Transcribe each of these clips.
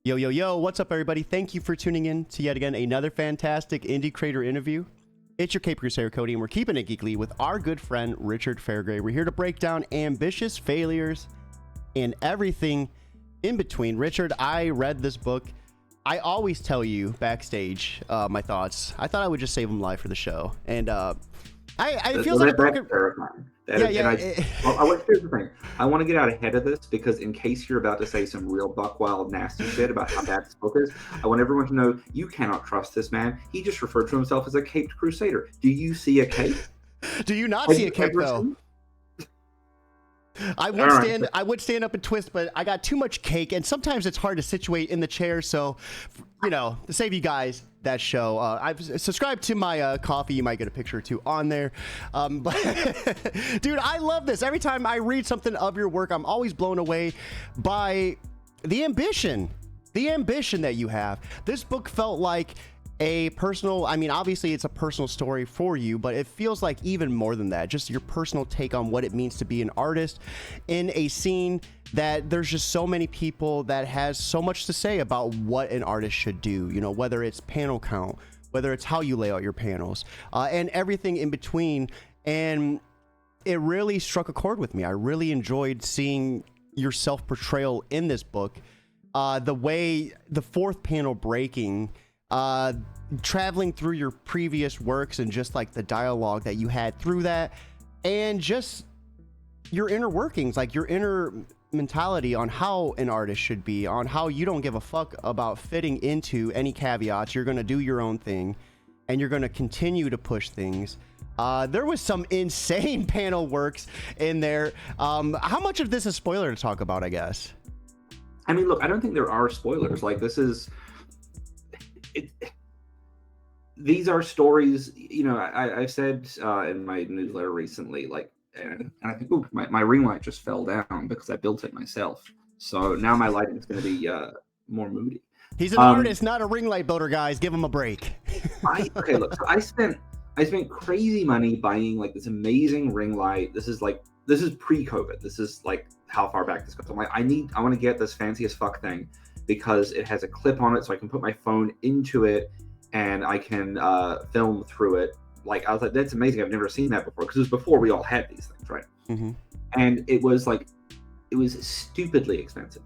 Yo, yo, yo, what's up, everybody? Thank you for tuning in to yet again another fantastic indie creator interview. It's your Cape Crusader Cody, and we're keeping it geekly with our good friend Richard Fairgray. We're here to break down ambitious failures and everything in between. Richard, I read this book. I always tell you backstage my thoughts. I thought I would just save them live for the show, and I feel like that's terrifying. Here's the thing. I want to get out ahead of this because in case you're about to say some real buck wild nasty shit about how bad this book is, I want everyone to know you cannot trust this man. He just referred to himself as a caped crusader. Do you see a cape? Do you not see a cape though? I would stand up and twist, but I got too much cake, and sometimes it's hard to situate in the chair. So, you know, to save you guys that show, I've subscribed to my coffee. You might get a picture or two on there. But dude, I love this. Every time I read something of your work, I'm always blown away by the ambition that you have. This book felt like a personal, I mean, obviously it's a personal story for you, but it feels like even more than that, just your personal take on what it means to be an artist in a scene that there's just so many people that has so much to say about what an artist should do, you know, whether it's panel count, whether it's how you lay out your panels, and everything in between. And it really struck a chord with me. I really enjoyed seeing your self-portrayal in this book. The way the fourth panel breaking, traveling through your previous works and just like the dialogue that you had through that, and just your inner workings, like your inner mentality on how an artist should be, on how you don't give a fuck about fitting into any caveats. You're going to do your own thing and you're going to continue to push things. There was some insane panel works in there. How much of this is spoiler to talk about, I guess? I mean, look, I don't think there are spoilers. Like, this is... these are stories, you know. I've said in my newsletter recently, like, and I think my ring light just fell down because I built it myself. So now my lighting is going to be more moody. He's an artist, not a ring light builder, guys. Give him a break. Okay, look, so I spent crazy money buying like this amazing ring light. This is pre-COVID. This is like how far back this goes. I'm like, I want to get this fancy as fuck thing because it has a clip on it, so I can put my phone into it and I can film through it. Like, I was like, that's amazing. I've never seen that before, because it was before we all had these things, right? Mm-hmm. And it was stupidly expensive.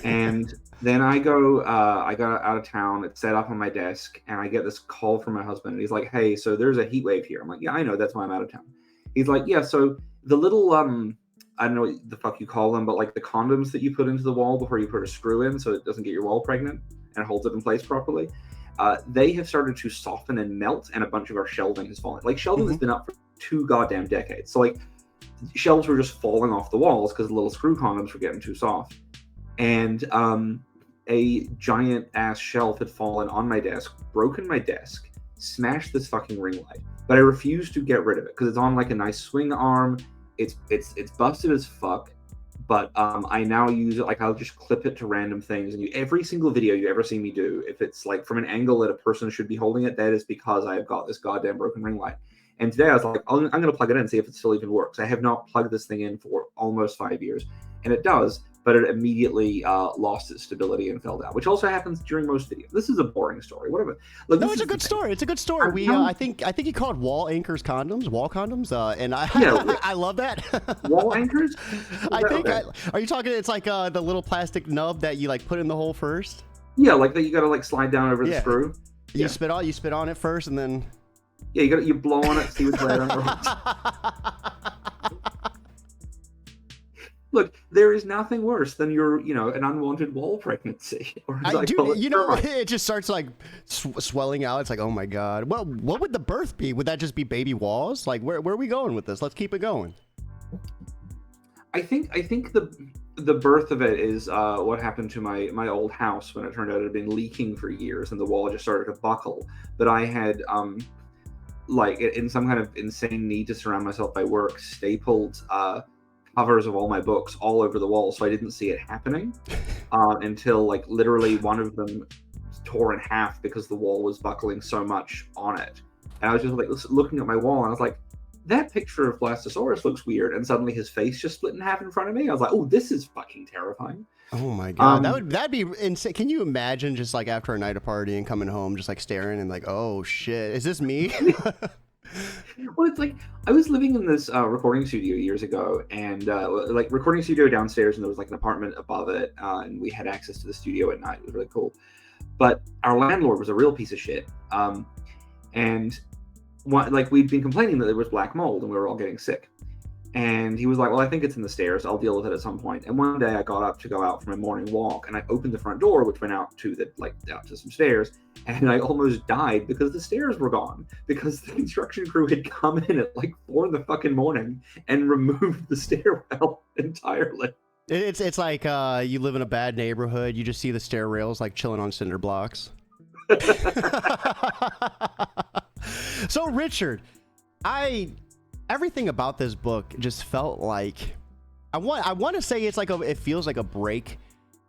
And then I got out of town. It's set up on my desk, and I get this call from my husband, and he's like, "Hey, so there's a heat wave here." I'm like, "Yeah, I know. That's why I'm out of town." He's like, "Yeah, so the little I don't know what the fuck you call them, but like the condoms that you put into the wall before you put a screw in so it doesn't get your wall pregnant and holds it in place properly, they have started to soften and melt, and a bunch of our shelving has fallen. Like, shelving has been up for 2 goddamn decades. So like, shelves were just falling off the walls because the little screw condoms were getting too soft. And a giant ass shelf had fallen on my desk, broken my desk, smashed this fucking ring light. But I refuse to get rid of it because it's on like a nice swing arm. It's busted as fuck. But I now use it, like, I'll just clip it to random things. And every single video you ever see me do, if it's like from an angle that a person should be holding it, that is because I have got this goddamn broken ring light. And today I was like, I'm going to plug it in and see if it still even works. I have not plugged this thing in for almost 5 years. And it does, but it immediately lost its stability and fell down, which also happens during most videos. This is a boring story. Whatever. Look, no, it's a good story. It's a good story. I think you called wall anchors wall condoms, and I love that. Wall anchors? I think. Okay. Are you talking? It's like the little plastic nub that you like put in the hole first. Yeah, like that. You got to like slide down over the screw. You spit on it first, and then. Yeah, you blow on it, see what's right on the Look, there is nothing worse than an unwanted wall pregnancy. It just starts like swelling out. It's like, oh my god. Well, what would the birth be? Would that just be baby walls? Like, where are we going with this? Let's keep it going. I think the birth of it is what happened to my old house when it turned out it had been leaking for years and the wall just started to buckle. But I had like, in some kind of insane need to surround myself by work, stapled covers of all my books all over the wall, so I didn't see it happening until like literally one of them tore in half because the wall was buckling so much on it. And I was just like looking at my wall, and I was like, that picture of Blastosaurus looks weird, and suddenly his face just split in half in front of me. I was like, oh, this is fucking terrifying. Oh my god, that'd be insane. Can you imagine just like after a night of partying, coming home, just like staring and like, oh shit, is this me? Well, it's like I was living in this recording studio years ago, and like recording studio downstairs, and there was like an apartment above it, and we had access to the studio at night. It was really cool. But our landlord was a real piece of shit, and like we'd been complaining that there was black mold, and we were all getting sick. And he was like, well, I think it's in the stairs. I'll deal with it at some point. And one day I got up to go out for my morning walk, and I opened the front door, which went out to some stairs. And I almost died because the stairs were gone, because the construction crew had come in at like 4 in the fucking morning and removed the stairwell entirely. It's like you live in a bad neighborhood. You just see the stair rails like chilling on cinder blocks. So Richard, everything about this book just felt like I want to say it's like it feels like a break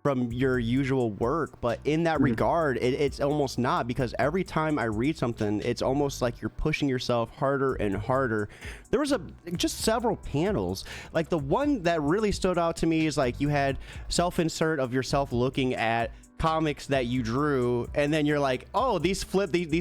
from your usual work, but in that regard, it's almost not, because every time I read something, it's almost like you're pushing yourself harder and harder. There was just several panels. Like the one that really stood out to me is like you had self-insert of yourself looking at comics that you drew, and then you're like, oh, these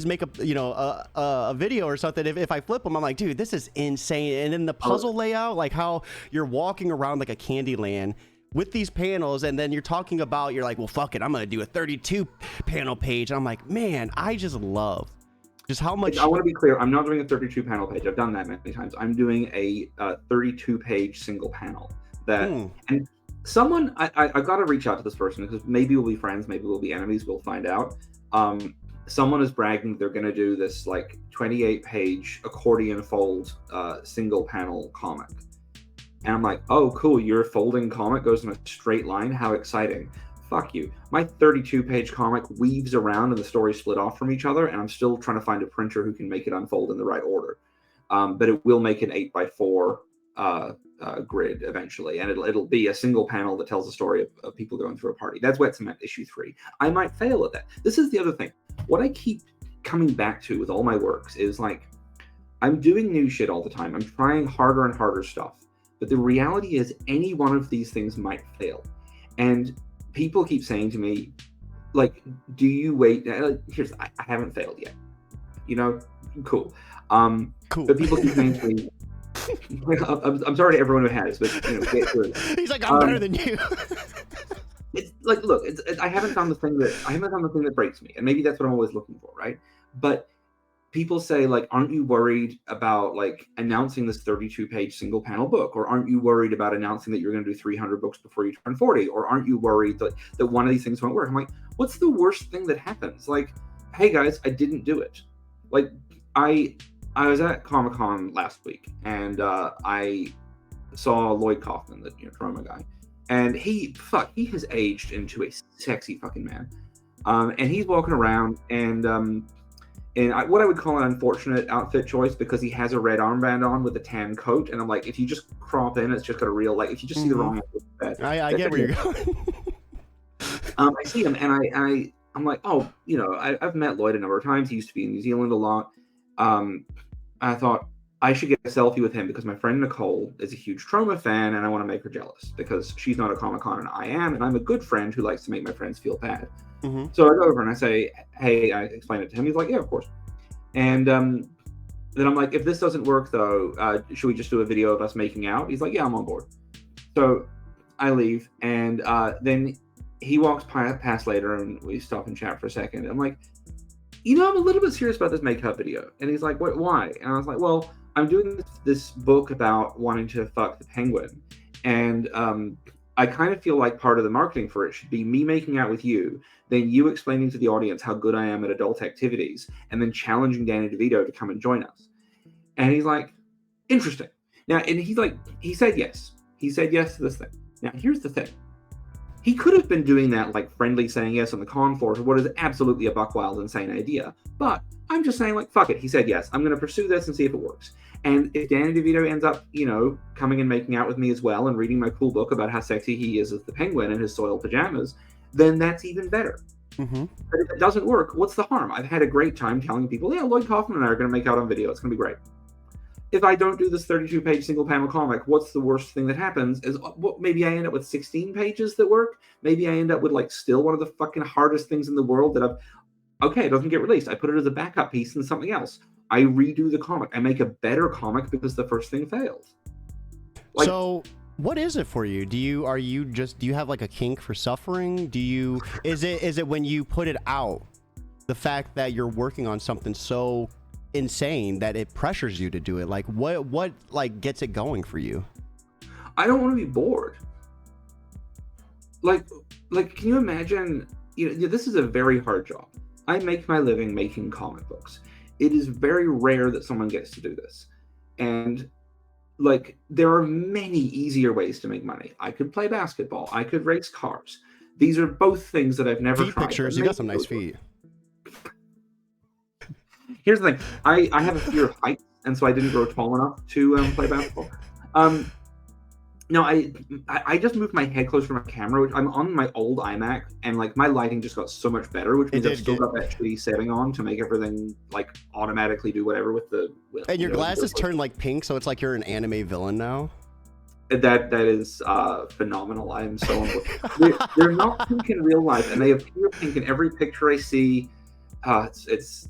make a video or something. If I flip them, I'm like, dude, this is insane. And then the puzzle layout, like how you're walking around like a candy land with these panels, and then you're talking about, you're like, well, fuck it, I'm gonna do a 32 panel page. And I'm like, man, I just love just how much. I want to be clear, I'm not doing a 32 panel page. I've done that many times. I'm doing a 32 page single panel that and someone I've got to reach out to this person, because maybe we'll be friends, maybe we'll be enemies, we'll find out. Someone is bragging they're going to do this like 28 page accordion fold single panel comic. And I'm like, oh, cool, your folding comic goes in a straight line? How exciting. Fuck you. My 32-page comic weaves around and the stories split off from each other, and I'm still trying to find a printer who can make it unfold in the right order. But it will make an 8x4 grid eventually, and it'll be a single panel that tells the story of people going through a party. That's Wet Cement issue 3. I might fail at that. This is the other thing. What I keep coming back to with all my works is like, I'm doing new shit all the time. I'm trying harder and harder stuff. But the reality is any one of these things might fail. And people keep saying to me, like, do you wait? I haven't failed yet. You know, cool. Cool. But people keep saying to me, I'm sorry to everyone who has, but get through it. He's like, I'm better than you. It's like, look, I haven't found the thing that breaks me, and maybe that's what I'm always looking for, right? But people say, like, aren't you worried about like announcing this 32-page single panel book, or aren't you worried about announcing that you're going to do 300 books before you turn 40, or aren't you worried that one of these things won't work? I'm like, what's the worst thing that happens? Like, hey guys, I didn't do it. Like, I was at Comic-Con last week, and I saw Lloyd Kaufman, the Troma guy, and he has aged into a sexy fucking man. And he's walking around, and what I would call an unfortunate outfit choice, because he has a red armband on with a tan coat, and I'm like, if you just crop in, it's just got a real, like, if you just see the wrong outfit, I get where you're going. I see him, and I'm like, oh, I've met Lloyd a number of times. He used to be in New Zealand a lot. I thought I should get a selfie with him because my friend Nicole is a huge Troma fan, and I want to make her jealous because she's not a Comic-Con and I am, and I'm a good friend who likes to make my friends feel bad. Mm-hmm. So I go over and I say, hey, I explain it to him. He's like, yeah, of course. And then I'm like, if this doesn't work though, should we just do a video of us making out? He's like, yeah, I'm on board. So I leave, and then he walks past later, and we stop and chat for a second. I'm like, I'm a little bit serious about this makeup video. And he's like, what, why? And I was like, well, I'm doing this book about wanting to fuck the penguin. And I kind of feel like part of the marketing for it should be me making out with you, then you explaining to the audience how good I am at adult activities, and then challenging Danny DeVito to come and join us. And he's like, interesting. Now, and he said yes. He said yes to this thing. Now, here's the thing. He could have been doing that, like, friendly saying yes on the con floor to what is absolutely a buck wild, insane idea. But I'm just saying, like, fuck it. He said yes. I'm going to pursue this and see if it works. And if Danny DeVito ends up, coming and making out with me as well and reading my cool book about how sexy he is as the penguin in his soiled pajamas, then that's even better. Mm-hmm. But if it doesn't work, what's the harm? I've had a great time telling people, yeah, Lloyd Kaufman and I are going to make out on video. It's going to be great. if I don't do this 32-page single panel comic, what's the worst thing that happens? Is what maybe I end up with 16 pages that work. Maybe I end up with like still one of the fucking hardest things in the world that it doesn't get released. I put it as a backup piece in something else. I redo the comic. I make a better comic because the first thing fails. Like, so what is it for you? Do you have like a kink for suffering? Is it when you put it out, the fact that you're working on something so insane that it pressures you to do it? Like what like gets it going for you? I don't want to be bored. Like can you imagine, this is a very hard job. I make my living making comic books. It is very rare that someone gets to do this. And like, there are many easier ways to make money. I could play basketball. I could race cars. These are both things that I've never tried. Pictures, you got some nice feet. Here's the thing. I have a fear of heights, and so I didn't grow tall enough to play basketball. No, I just moved my head closer to my camera, which I'm on my old iMac, and like my lighting just got so much better, which means I've still got that shitty setting on to make everything like automatically do whatever with the. And your glasses turn like pink, so it's like you're an anime villain now. That is phenomenal. I am so they're not pink in real life, and they appear pink in every picture I see. It's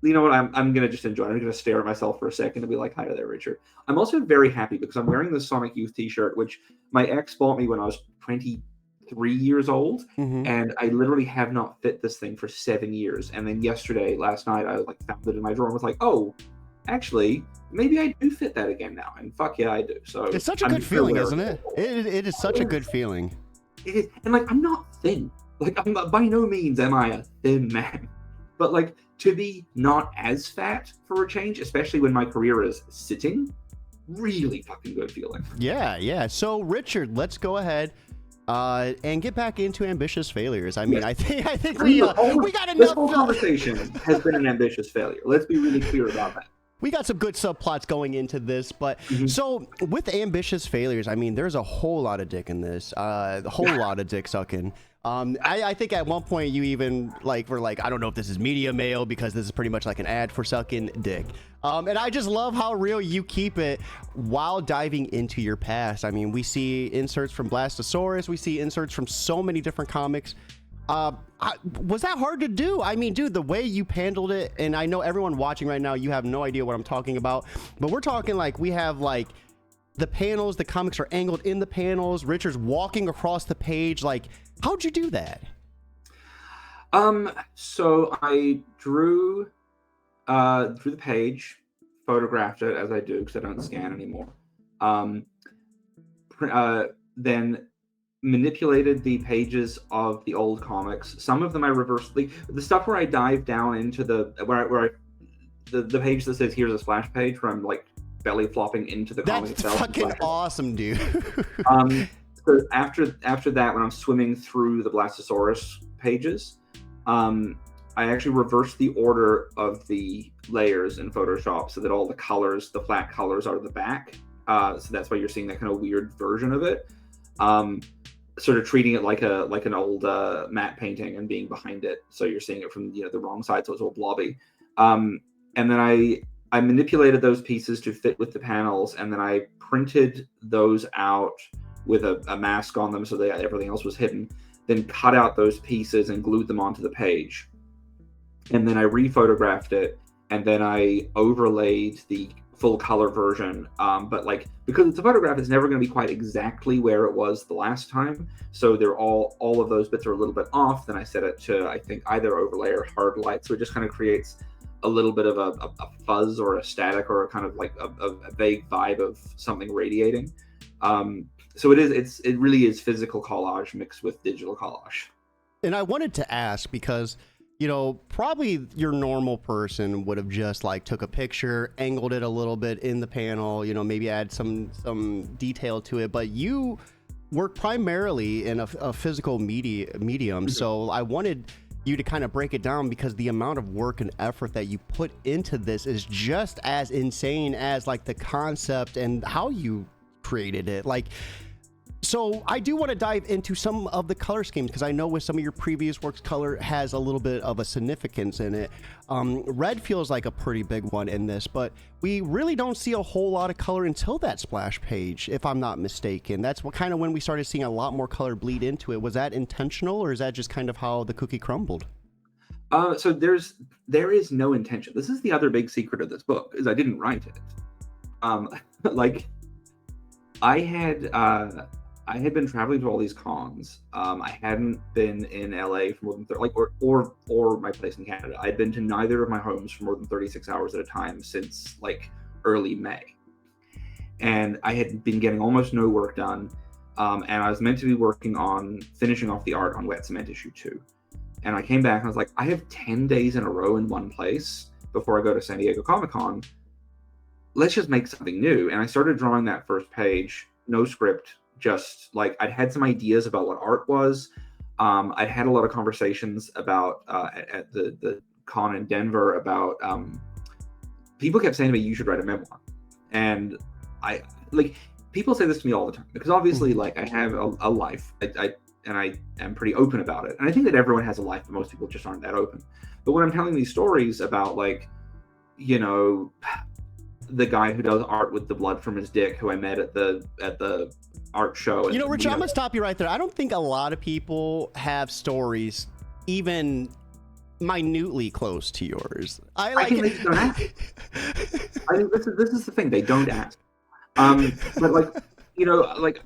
you know what? I'm gonna just enjoy it. I'm gonna stare at myself for a second and be like, "Hi there, Richard." I'm also very happy because I'm wearing the Sonic Youth T-shirt, which my ex bought me when I was 23 years old, and I literally have not fit this thing for 7 years. And then last night, I like found it in my drawer and was like, "Oh, actually, maybe I do fit that again now." And fuck yeah, I do. So it's such a good feeling, isn't it? It is such a good feeling. It is, and like I'm not thin. Like I'm not, by no means am I a thin man, but like to be not as fat for a change, especially when my career is sitting, really fucking good feeling. Yeah. So Richard, let's go ahead and get back into ambitious failures. I mean, yes. I think we got enough. This whole conversation has been an ambitious failure. Let's be really clear about that. We got some good subplots going into this, but so with ambitious failures, I mean, there's a whole lot of dick in this, a whole lot of dick sucking. I think at one point you even were like, I don't know if this is media mail because this is pretty much like an ad for sucking dick. And I just love how real you keep it while diving into your past. I mean, we see inserts from Blastosaurus, we see inserts from so many different comics. Was that hard to do? I mean, dude, the way you handled it, and I know everyone watching right now, you have no idea what I'm talking about, but we're talking like we have like the panels, the comics are angled in the panels, Richard's walking across the page. Like, how'd you do that? So I drew the page, photographed it as I do because I don't scan anymore. Then manipulated the pages of the old comics. Some of them I reversed. The stuff where I dive down into the page that says here's a splash page where I'm like belly flopping into the comic itself. That's fucking awesome, dude. So after that, when I'm swimming through the Blastosaurus pages, I actually reversed the order of the layers in Photoshop so that all the colors, the flat colors, are the back. So that's why you're seeing that kind of weird version of it. Sort of treating it like an old matte painting and being behind it, so you're seeing it from the wrong side, so it's all blobby. And then I manipulated those pieces to fit with the panels, and then I printed those out with a mask on them so that everything else was hidden. Then cut out those pieces and glued them onto the page. And then I rephotographed it, and then I overlaid the full color version, but like because it's a photograph, it's never going to be quite exactly where it was the last time, so they're all of those bits are a little bit off. Then I set it to, I think, either overlay or hard light, so it just kind of creates a little bit of a fuzz or a static or a kind of like a vague vibe of something radiating. So it really is physical collage mixed with digital collage. And I wanted to ask because probably your normal person would have just like took a picture, angled it a little bit in the panel, maybe add some detail to it, but you work primarily in a physical medium. So I wanted you to kind of break it down because the amount of work and effort that you put into this is just as insane as like the concept and how you created it. Like, So I do want to dive into some of the color schemes because I know with some of your previous works, color has a little bit of a significance in it. Red feels like a pretty big one in this, but we really don't see a whole lot of color until that splash page, if I'm not mistaken. That's what kind of when we started seeing a lot more color bleed into it. Was that intentional, or is that just kind of how the cookie crumbled? So there is no intention. This is the other big secret of this book, is I didn't write it. Like I had been traveling to all these cons. I hadn't been in LA for more than or my place in Canada. I'd been to neither of my homes for more than 36 hours at a time since like early May. And I had been getting almost no work done. And I was meant to be working on finishing off the art on Wet Cement issue 2. And I came back and I was like, I have 10 days in a row in one place before I go to San Diego Comic-Con. Let's just make something new. And I started drawing that first page, no script, just like I'd had some ideas about what art was. I'd had a lot of conversations about at the con in Denver about people kept saying to me, you should write a memoir. And I like people say this to me all the time because obviously like I have a life. I am pretty open about it. And I think that everyone has a life, but most people just aren't that open. But when I'm telling these stories about like, you know, the guy who does art with the blood from his dick who I met at the art show. You know, Rich, I'm gonna stop you right there. I don't think a lot of people have stories even minutely close to yours. I think they just don't ask. I think this is the thing, they don't ask. But like, you know, like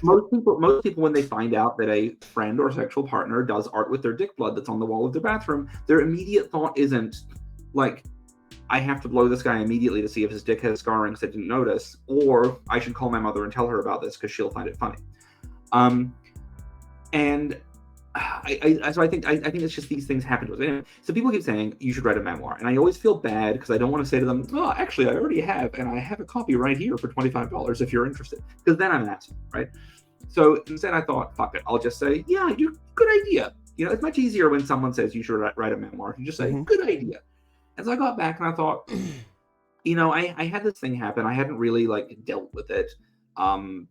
most people when they find out that a friend or sexual partner does art with their dick blood that's on the wall of their bathroom, their immediate thought isn't like, I have to blow this guy immediately to see if his dick has scarring because I didn't notice, or I should call my mother and tell her about this because she'll find it funny. And so I think it's just these things happen to us. Anyway, so people keep saying you should write a memoir, and I always feel bad because I don't want to say to them, "Oh, actually, I already have, and I have a copy right here for $25 if you're interested," because then I'm an asshole, right? So instead, I thought, "Fuck it, I'll just say, yeah, good idea." You know, it's much easier when someone says you should write a memoir. You just say, "Good idea." And so I got back and I thought, you know, I had this thing happen. I hadn't really like dealt with it. You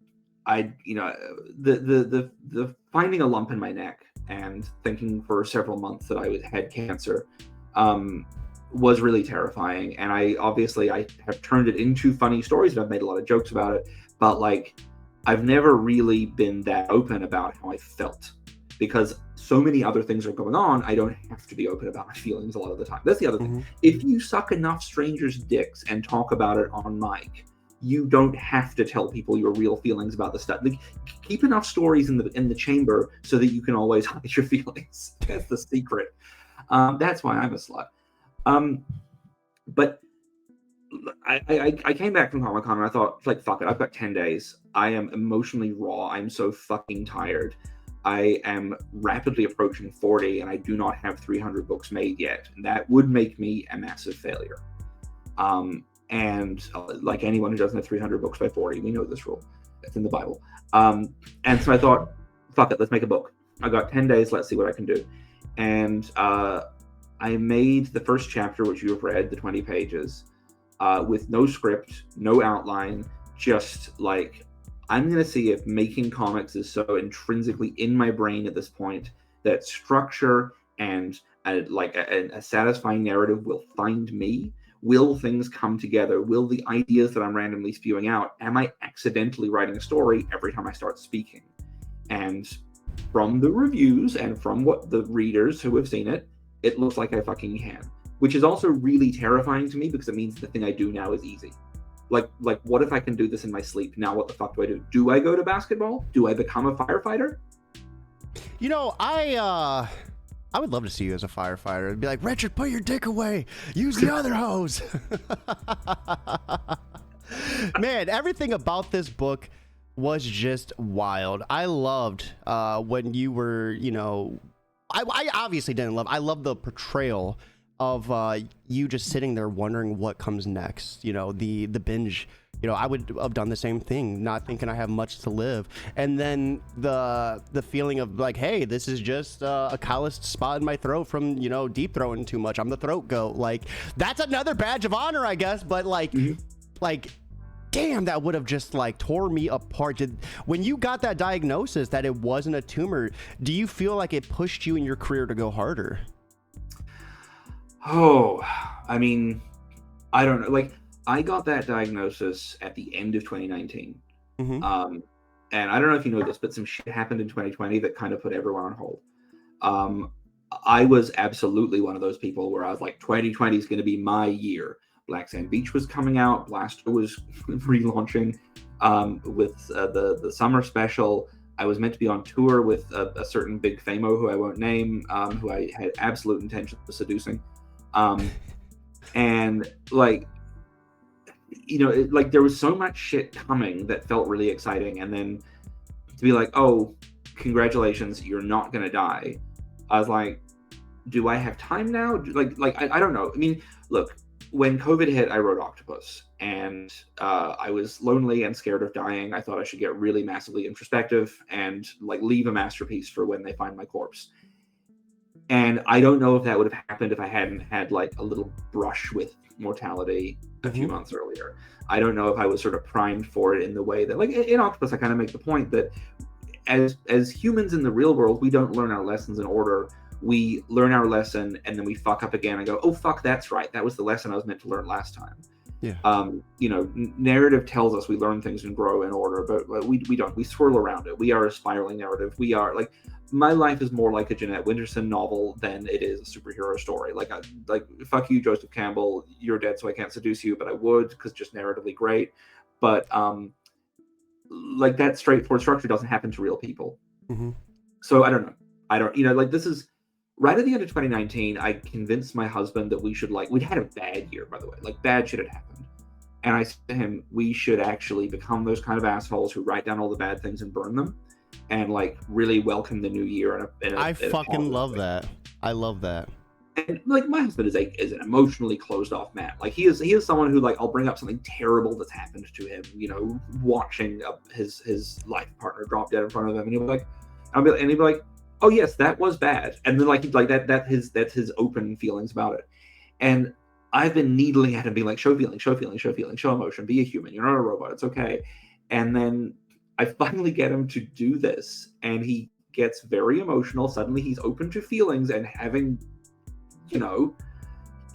know, the finding a lump in my neck and thinking for several months that I had cancer was really terrifying. And I have turned it into funny stories and I've made a lot of jokes about it. But like, I've never really been that open about how I felt because so many other things are going on. I don't have to be open about my feelings a lot of the time. That's the other thing. If you suck enough strangers' dicks and talk about it on mic, you don't have to tell people your real feelings about the stuff. Like, keep enough stories in the chamber so that you can always hide your feelings. That's the secret. That's why I'm a slut. But I came back from Comic-Con and I thought, like, fuck it, I've got 10 days. I am emotionally raw. I'm so fucking tired. I am rapidly approaching 40 and I do not have 300 books made yet. And that would make me a massive failure. And like anyone who doesn't have 300 books by 40, we know this rule. It's in the Bible. And so I thought, fuck it, let's make a book. I got 10 days, let's see what I can do. And I made the first chapter, which you have read, the 20 pages, with no script, no outline, just like, I'm going to see if making comics is so intrinsically in my brain at this point that structure and a satisfying narrative will find me. Will things come together? Will the ideas that I'm randomly spewing out, am I accidentally writing a story every time I start speaking? And from the reviews and from what the readers who have seen it, it looks like I fucking can. Which is also really terrifying to me because it means the thing I do now is easy. Like, what if I can do this in my sleep? Now what the fuck do I do? Do I go to basketball? Do I become a firefighter? You know, I would love to see you as a firefighter. It'd be like, Richard, put your dick away. Use the other hose. Man, everything about this book was just wild. I loved when you were, you know, I obviously didn't love. I love the portrayal of you just sitting there wondering what comes next. You know, the binge. You know, I would have done the same thing, not thinking I have much to live. And then the feeling of like, hey, this is just a calloused spot in my throat from, you know, deep throating too much. I'm the throat goat. Like, that's another badge of honor, I guess. But like, like, damn, that would have just like tore me apart. When you got that diagnosis that it wasn't a tumor, do you feel like it pushed you in your career to go harder? Oh, I mean, I don't know. Like, I got that diagnosis at the end of 2019. Mm-hmm. And I don't know if you know this, but some shit happened in 2020 that kind of put everyone on hold. I was absolutely one of those people where I was like, 2020 is going to be my year. Black Sand Beach was coming out. Blaster was relaunching with the summer special. I was meant to be on tour with a certain big famo who I won't name, who I had absolute intention of seducing. And like, you know, like there was so much shit coming that felt really exciting. And then to be like, oh, congratulations, you're not going to die. I was like, do I have time now? I don't know. I mean, look, when COVID hit, I wrote Octopus, and I was lonely and scared of dying. I thought I should get really massively introspective and like leave a masterpiece for when they find my corpse. And I don't know if that would have happened if I hadn't had like a little brush with mortality a few months earlier. I don't know if I was sort of primed for it in the way that, like in Octopus, I kind of make the point that as humans in the real world, we don't learn our lessons in order. We learn our lesson and then we fuck up again and go, oh fuck, that's right, that was the lesson I was meant to learn last time. You know, narrative tells us we learn things and grow in order, but we don't. We swirl around it. We are a spiraling narrative. We are like, my life is more like a Jeanette Winterson novel than it is a superhero story. Like fuck you, Joseph Campbell, you're dead so I can't seduce you, but I would, because just narratively great. But like that straightforward structure doesn't happen to real people. So I don't know. You know, like this is right at the end of 2019, I convinced my husband that we should, like, we'd had a bad year, by the way, like bad shit had happened. And I said to him, we should actually become those kind of assholes who write down all the bad things and burn them and like really welcome the new year. I fucking love that. I love that. And like my husband is an emotionally closed off man. Like he is someone who, like, I'll bring up something terrible that's happened to him, you know, watching his life partner drop dead in front of him, and he'll be like, he'd be like, oh yes, that was bad, and then that's his open feelings about it. And I've been needling at him, being like, show feeling, show emotion, be a human, you're not a robot, it's okay. And then I finally get him to do this, and he gets very emotional. Suddenly he's open to feelings and having, you know,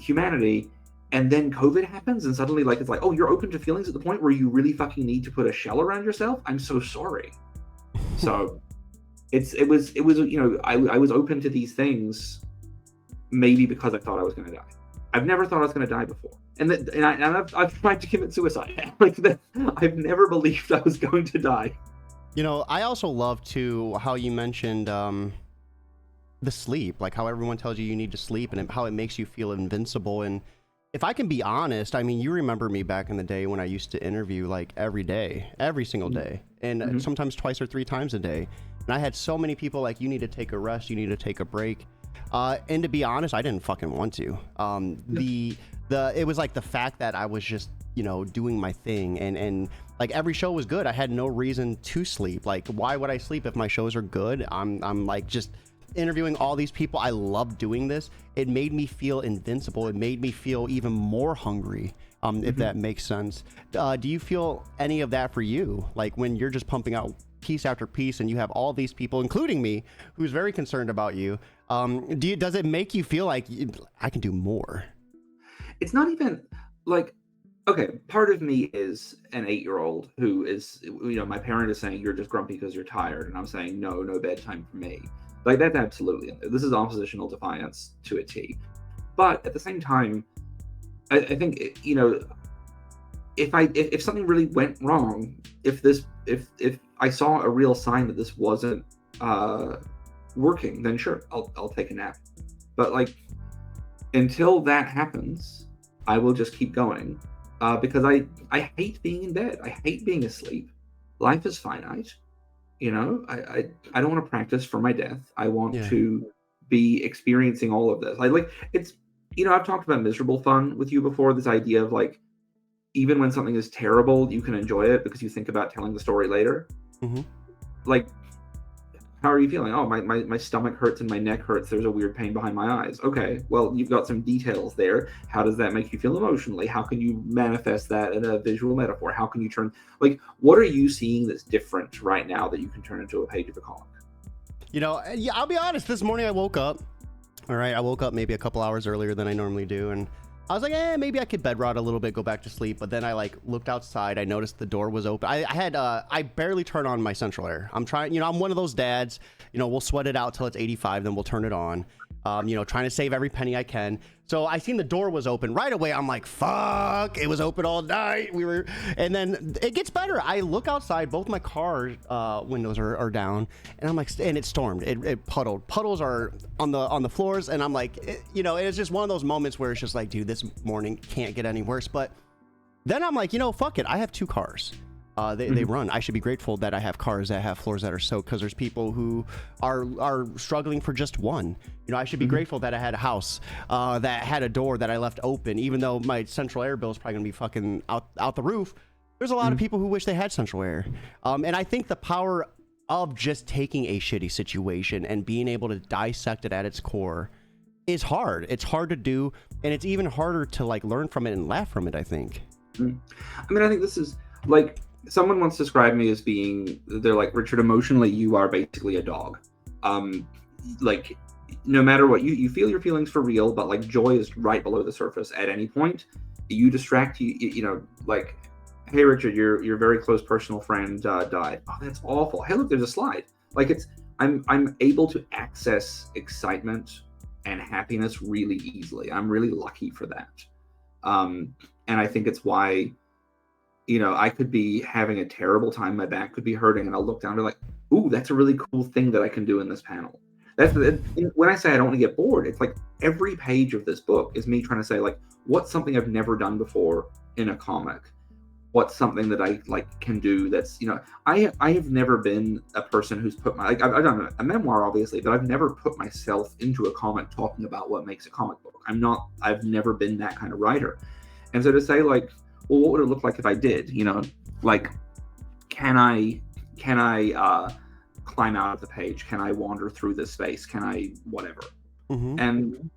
humanity. And then COVID happens, and suddenly, like, it's like, oh, you're open to feelings at the point where you really fucking need to put a shell around yourself? I'm so sorry. So it was you know, I was open to these things maybe because I thought I was going to die. I've never thought I was going to die before, and I've tried to commit suicide. Like that, I've never believed I was going to die. You know, I also love too how you mentioned the sleep, like how everyone tells you need to sleep, and how it makes you feel invincible. And if I can be honest, I mean, you remember me back in the day when I used to interview like every day, every single day, and sometimes twice or three times a day. And I had so many people like, you need to take a rest, you need to take a break. And to be honest, I didn't fucking want to. It was like the fact that I was just, you know, doing my thing, and like every show was good. I had no reason to sleep. Like, why would I sleep if my shows are good? I'm like just interviewing all these people. I love doing this. It made me feel invincible. It made me feel even more hungry, if that makes sense. Do you feel any of that for you? Like when you're just pumping out piece after piece and you have all these people, including me, who's very concerned about you, does it make you feel like I can do more? It's not even like, okay, part of me is an 8-year-old who is, you know, my parent is saying you're just grumpy because you're tired, and I'm saying no bedtime for me. Like, that's absolutely, this is oppositional defiance to a T. But at the same time, I think, you know, if something really went wrong, if I saw a real sign that this wasn't working, then sure, I'll take a nap. But like, until that happens, I will just keep going, because I hate being in bed. I hate being asleep. Life is finite. You know, I don't want to practice for my death. I want to be experiencing all of this. Like it's, you know, I've talked about miserable fun with you before. This idea of like, even when something is terrible, you can enjoy it because you think about telling the story later. Like, How are you feeling? Oh, my stomach hurts and my neck hurts. There's a weird pain behind my eyes. Okay, well, you've got some details there. How does that make you feel emotionally? How can you manifest that in a visual metaphor? How can you turn, like, what are you seeing that's different right now that you can turn into a page of a comic? You know, yeah, I'll be honest. This morning I woke up. All right, I woke up maybe a couple hours earlier than I normally do, and I was like, maybe I could bed rot a little bit, go back to sleep. But then I like looked outside. I noticed the door was open. I barely turn on my central air. I'm trying, I'm one of those dads, we'll sweat it out till it's 85, then we'll turn it on. Trying to save every penny I can. So I seen the door was open right away. I'm like, fuck, it was open all night. And then it gets better. I look outside, both my car windows are down, and I'm like, and it stormed. It puddled. Puddles are on the floors, and I'm like, it's just one of those moments where it's just like, dude, this morning can't get any worse. But then I'm like, fuck it. I have 2 cars. They run. I should be grateful that I have cars that have floors that are soaked, because there's people who are struggling for just one. I should be grateful that I had a house that had a door that I left open, even though my central air bill is probably gonna be fucking out the roof. There's a lot of people who wish they had central air, and I think the power of just taking a shitty situation and being able to dissect it at its core is hard. It's hard to do, and it's even harder to like learn from it and laugh from it, I think. I mean, I think this is like, someone once described me as being, they're like, Richard, emotionally, you are basically a dog. Like, no matter what, you feel your feelings for real, but like joy is right below the surface at any point. You distract like, hey, Richard, your very close personal friend died. Oh, that's awful. Hey, look, there's a slide. Like, I'm able to access excitement and happiness really easily. I'm really lucky for that. And I think it's why, I could be having a terrible time. My back could be hurting, and I'll look down and be like, ooh, that's a really cool thing that I can do in this panel. When I say I don't want to get bored, it's like every page of this book is me trying to say, like, what's something I've never done before in a comic? What's something that I like can do that's, I have never been a person who's put I've done a memoir, obviously, but I've never put myself into a comic talking about what makes a comic book. I've never been that kind of writer. And so to say, like, well, what would it look like if I did? Like, can I climb out of the page? Can I wander through this space? Can I whatever? And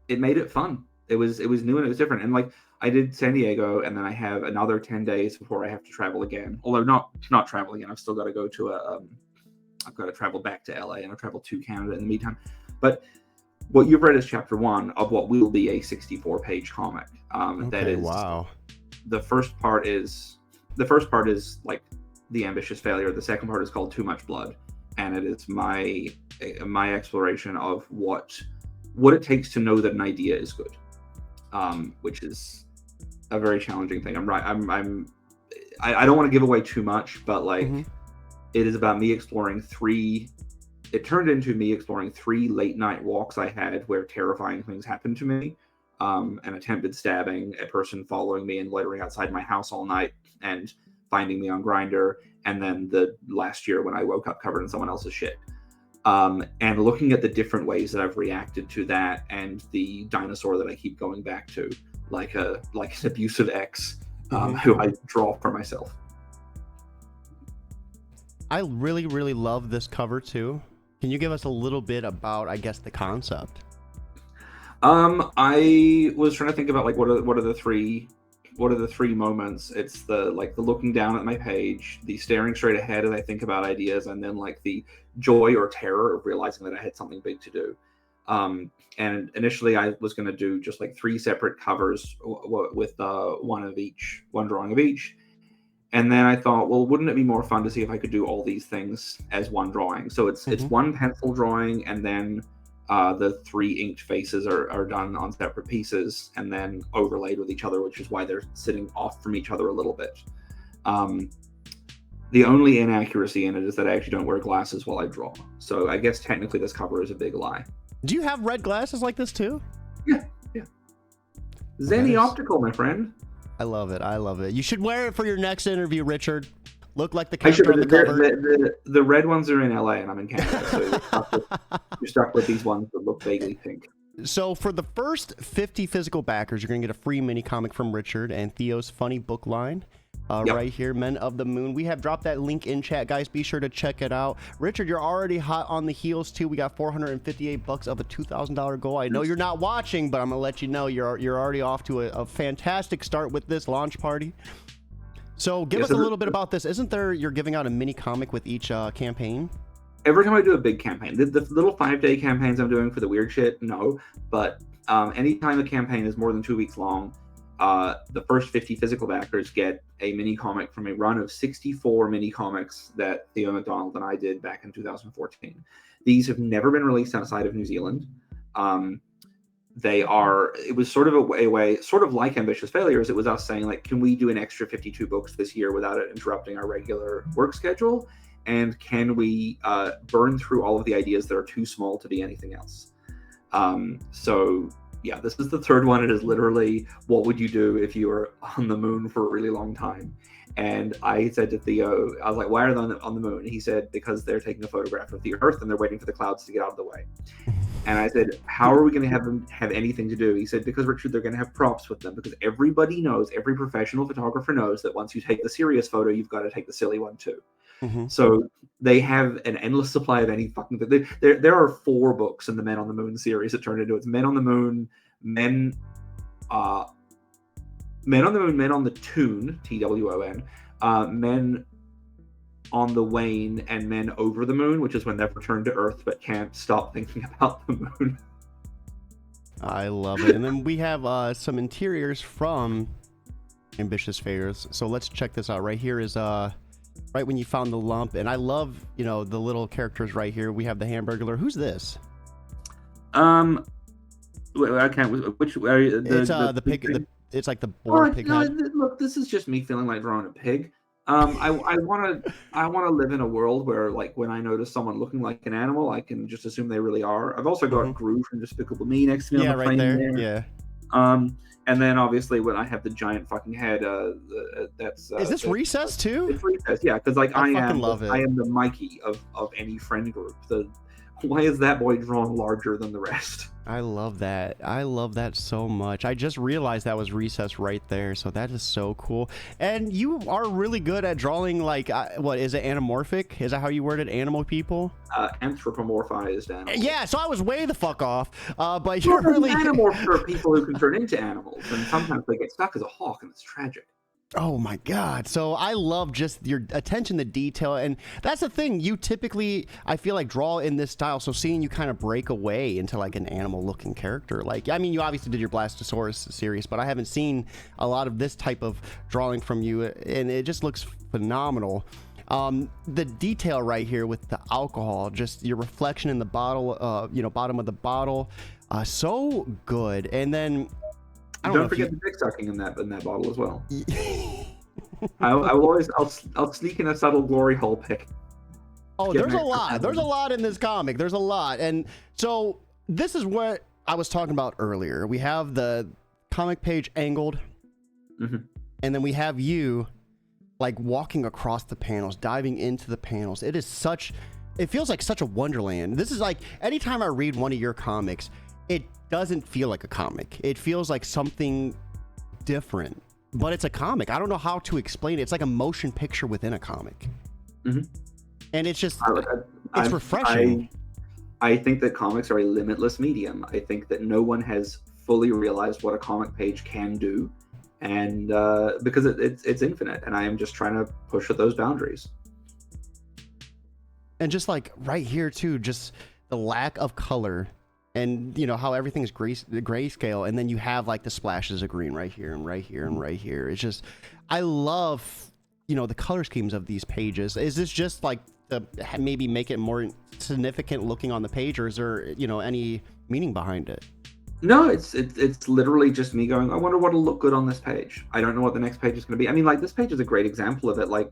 it made it fun. It was new and it was different. And like, I did San Diego, and then I have another 10 days before I have to travel again. Although not travel again. I've still got to go to I've got to travel back to LA, and I'll travel to Canada in the meantime. But what you've read is chapter 1 of what will be a 64-page comic. That is, wow. The first part is like the ambitious failure. The second part is called Too Much Blood, and it is my exploration of what it takes to know that an idea is good, which is a very challenging thing. I don't want to give away too much, but like, it is about me exploring it turned into me exploring 3 late night walks I had where terrifying things happened to me. An attempted stabbing, a person following me and loitering outside my house all night and finding me on Grindr, and then the last year when I woke up covered in someone else's shit. And looking at the different ways that I've reacted to that, and the dinosaur that I keep going back to, like an abusive ex who I draw for myself. I really, really love this cover too. Can you give us a little bit about, I guess, the concept? I was trying to think about like what are the three moments. It's the looking down at my page, the staring straight ahead as I think about ideas, and then like the joy or terror of realizing that I had something big to do. And initially I was going to do just like 3 separate covers with one drawing of each. And then I thought, well, wouldn't it be more fun to see if I could do all these things as one drawing? So it's one pencil drawing, and then the 3 inked faces are done on separate pieces and then overlaid with each other, which is why they're sitting off from each other a little bit. The only inaccuracy in it is that I actually don't wear glasses while I draw. So I guess technically this cover is a big lie. Do you have red glasses like this too? Yeah. Zenny Optical, my friend. I love it. You should wear it for your next interview, Richard. Look like the character on the cover. The red ones are in LA and I'm in Canada, so you're stuck with these ones that look vaguely pink. So for the first 50 physical backers, you're going to get a free mini comic from Richard and Theo's funny book line. Yep. right here, Men of the Moon. We have dropped that link in chat, guys. Be sure to check it out. Richard, you're already hot on the heels too. We got $458 of a $2,000 goal. I know you're not watching, but I'm gonna let you know you're already off to a fantastic start with this launch party. So give us a little bit about this. Isn't there, you're giving out a mini comic with each campaign? Every time I do a big campaign, the little 5-day campaigns I'm doing for the weird shit, no. But anytime a campaign is more than 2 weeks long, the first 50 physical backers get a mini comic from a run of 64 mini comics that Theo McDonald and I did back in 2014. These have never been released outside of New Zealand. It was sort of a way, sort of like Ambitious Failures. It was us saying, like, can we do an extra 52 books this year without it interrupting our regular work schedule? And can we burn through all of the ideas that are too small to be anything else? So yeah, this is the third one. It is literally, what would you do if you were on the moon for a really long time? And I said to Theo, I was like, why are they on the moon? He said, because they're taking a photograph of the Earth and they're waiting for the clouds to get out of the way. And I said, how are we going to have them have anything to do? He said, because, Richard, they're going to have props with them, because everybody knows, every professional photographer knows that once you take the serious photo, you've got to take the silly one too. Mm-hmm. So they have an endless supply of any fucking thing. There are 4 books in the Men on the Moon series that turned into it's Men on the Moon, Men on the Moon, Men on the Toon, TWON, Men on the Wane, and Men over the Moon, which is when they've returned to Earth but can't stop thinking about the moon. I love it. And then we have some interiors from Ambitious Failures. So let's check this out. Right here is right when you found the lump, and I love, you know, the little characters right here. We have the Hamburglar. Who's this? I can't. Which it's the pig. It's like the boar pig head. Look, this is just me feeling like drawing a pig. I want to live in a world where, like, when I notice someone looking like an animal, I can just assume they really are. I've also got Gru from Despicable Me next to me on the plane there. Yeah. And then obviously when I have the giant fucking head, that's is this Recess too? It's Recess, yeah, because like I am the Mikey of any friend group. Why is that boy drawn larger than the rest? I love that. I love that so much. I just realized that was Recess right there, so that is so cool. And you are really good at drawing, like, what is it, anamorphic? Is that how you word it, animal people? Anthropomorphized animals. Yeah, so I was way the fuck off. But you're really animorphs are people who can turn into animals, and sometimes they get stuck as a hawk, and it's tragic. Oh my God. So I love just your attention to detail. And that's the thing, you typically, I feel like, draw in this style. So seeing you kind of break away into like an animal looking character, like, I mean, you obviously did your Blastosaurus series, but I haven't seen a lot of this type of drawing from you, and it just looks phenomenal. The detail right here with the alcohol, just your reflection in the bottle, you know, bottom of the bottle, so good. And then don't forget the dick sucking in that bottle as well. I will always I'll sneak in a subtle glory hole pick. Oh, there's a lot. There's a lot in this comic. There's a lot. And so this is what I was talking about earlier. We have the comic page angled, and then we have you like walking across the panels, diving into the panels. It feels like such a wonderland. This is like, anytime I read one of your comics, it doesn't feel like a comic. It feels like something different, but it's a comic. I don't know how to explain it. It's like a motion picture within a comic. And it's just, it's refreshing. I think that comics are a limitless medium. I think that no one has fully realized what a comic page can do, and because it's infinite, and I am just trying to push at those boundaries. And just like right here too, just the lack of color. And you know how everything's grayscale, and then you have like the splashes of green right here and right here and right here. It's just, I love, you know, the color schemes of these pages. Is this just like to maybe make it more significant looking on the page, or is there, you know, any meaning behind it? No, it's literally just me going, I wonder what'll look good on this page. I don't know what the next page is going to be. I mean, like, this page is a great example of it. Like,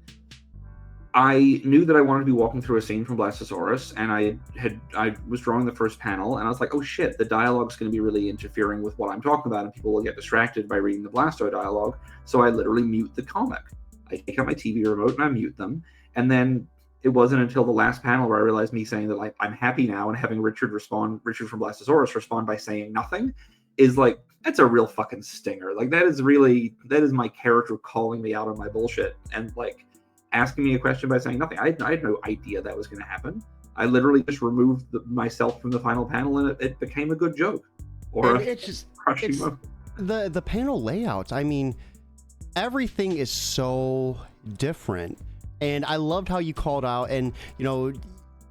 I knew that I wanted to be walking through a scene from Blastosaurus, and I was drawing the first panel, and I was like, oh shit, the dialogue's going to be really interfering with what I'm talking about, and people will get distracted by reading the Blasto dialogue. So I literally mute the comic. I take out my TV remote and I mute them, and then it wasn't until the last panel where I realized me saying that, like, I'm happy now, and having Richard from Blastosaurus respond by saying nothing is like that's a real fucking stinger. Like that is my character calling me out on my bullshit and like asking me a question by saying nothing. I had no idea that was going to happen. I literally just removed myself from the final panel, and it became a good joke. Or and it's just the panel layouts. I mean, everything is so different, and I loved how you called out, and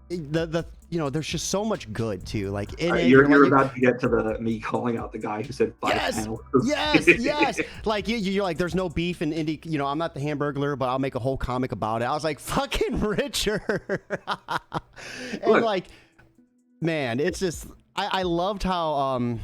there's just so much good too. Like you're about to get to me calling out the guy who said 5 panels. yes. Like you're like, there's no beef in indie. I'm not the Hamburglar, but I'll make a whole comic about it. I was like, fucking Richard. And look, like, man, it's just I loved how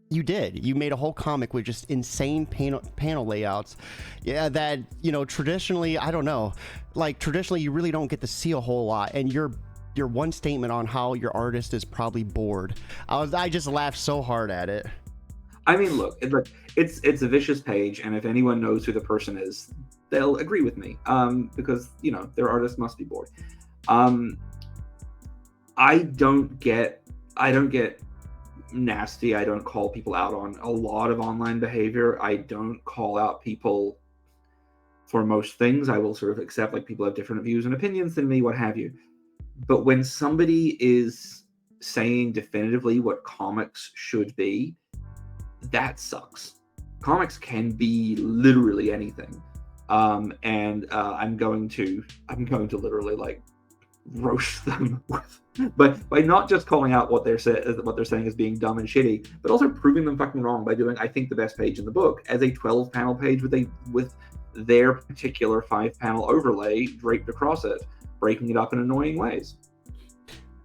you made a whole comic with just insane panel layouts. Yeah, that traditionally, I don't know, like traditionally you really don't get to see a whole lot, and your one statement on how your artist is probably bored, I just laughed so hard at it. I mean, look, it's a vicious page, and if anyone knows who the person is, they'll agree with me, because their artist must be bored. I don't get nasty. I don't call people out on a lot of online behavior. I don't call out people for most things. I will sort of accept like people have different views and opinions than me, what have you. But when somebody is saying definitively what comics should be, that sucks. Comics can be literally anything. And I'm going to literally like roast them but by not just calling out what they're saying as being dumb and shitty, but also proving them fucking wrong by doing, I think, the best page in the book as a 12-panel page with their particular 5-panel overlay draped across it, breaking it up in annoying ways.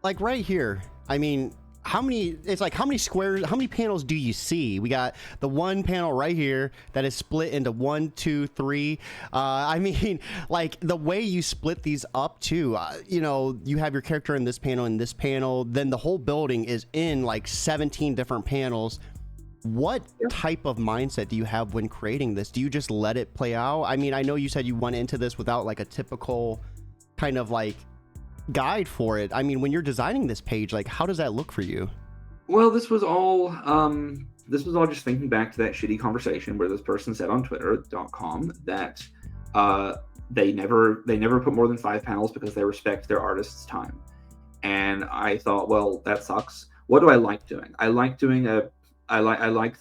Like right here, I mean, how many squares, how many panels do you see? We got the one panel right here that is split into 1, 2, 3. I mean, like the way you split these up too, you have your character in this panel, then the whole building is in like 17 different panels. What type of mindset do you have when creating this? Do you just let it play out? I mean, I know you said you went into this without like a typical kind of like guide for it. I mean, when you're designing this page, like how does that look for you? Well, this was all just thinking back to that shitty conversation where this person said on twitter.com that they never put more than 5 panels because they respect their artist's time. And I thought, well, that sucks. What do I like doing? I like the